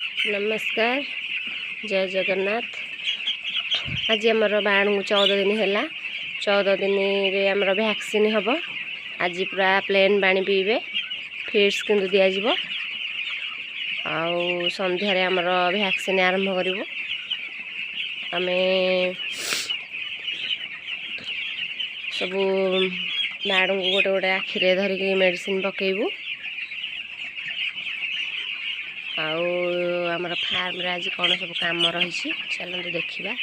नमस्कार जय जगन्नाथ। आज आमर बाण 14 दिन है 14 दिन रे आमर वैक्सीन हम। आज पूरा प्लेन पानी पीबे फिट्स किंतु दिज्व आउ संध्यारे आमर वैक्सीन आरंभ करूँ। आम सब बाण को गोटे गोटे आखिरे धरिकी मेडिसिन पकेबू। आमर फार्म रे आज कौन सब काम रही चलते देखा।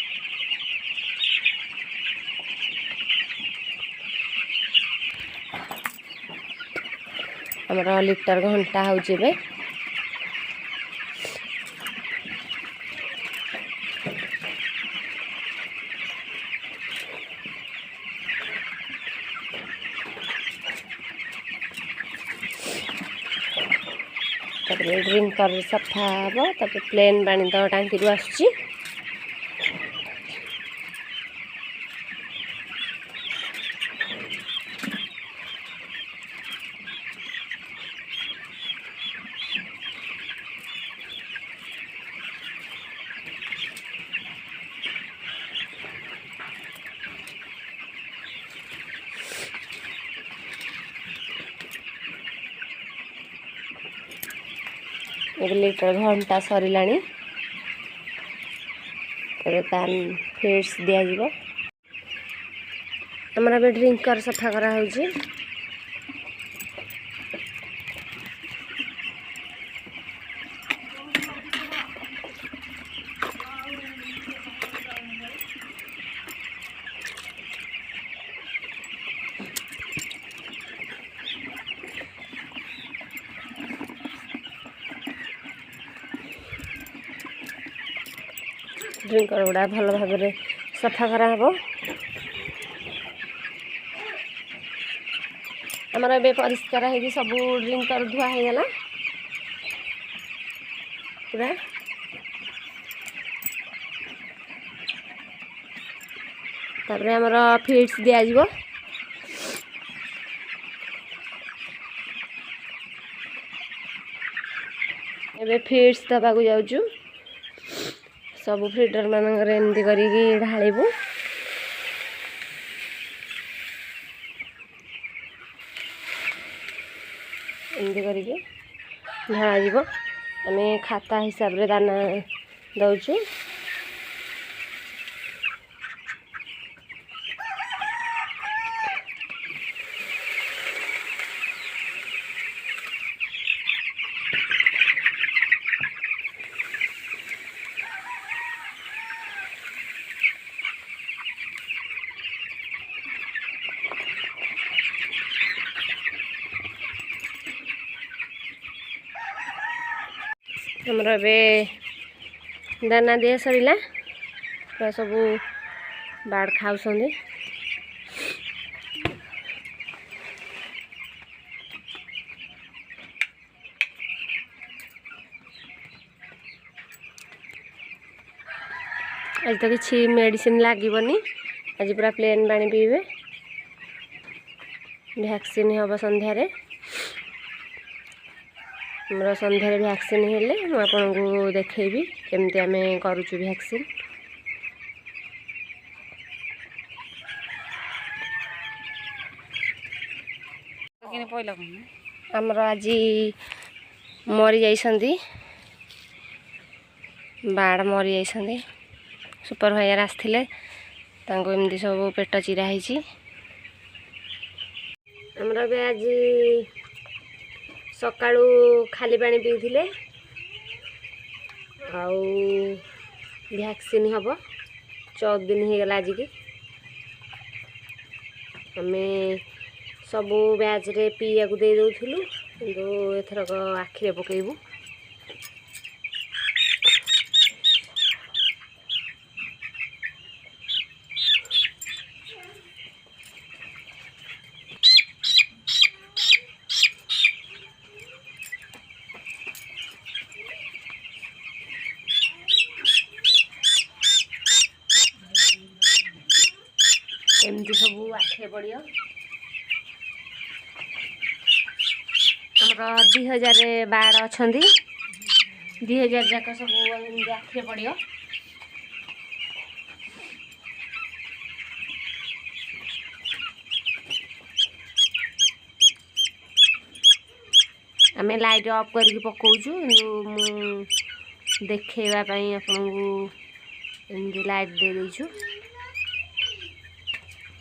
आमर लिटर घंटा होचे ड्रिंकर सफा हम। तब प्लेन पानी तो टांकी रू आसुची। एक लिटर घंटा सरला फिट्स दिज्व। आमर ए ड्रिंकर सफा करा होची। ड्रिंकर गुड़ा भल भाव सफा कराब। आमर ए परिष्कार हो सब ड्रिंकर धुआ हो गला पूरा। तापर आमर फिट्स दिज्व। एबे फिट्स दबा को जाऊँ। सब फिल्टर मानक एमती करके ढालबू। एमती करके ढाल आम खाता हिसाब रे दाना दौचु। हमर ए दाना दिया सरला पूरा सब बाड़ खाऊ। आज तो किसी मेडिसिन लागबनी। आज पूरा प्लेन पानी पीबे वैक्सीन हम संध्यारे। हमारा संध्यारे वैक्सीन हेले मुझे देखेबी केमती आम करुचु वैक्सीन। आमर आज मरी जाइछंदी बाड़ मरी जाइछंदी। सुपरवाइजर आसथिले तांको एमती सब पेट चिरा होइछि। हमरा बे आज सकाळू खाली पानी पीथिले आउ वैक्सीन हम 14 दिन हो गला। आज की आम सबू बैच रे पीया को दे दउथुलु किंतु एथरक आखिरे पकेबू। एमती सब आखे पड़ियो। आमर 2000 बाड़ अच्छा 2000 जाक सब आखिरे पड़ो। आम लाइट ऑफ करके पकाउछु देखा आपको लाइट दे देछु।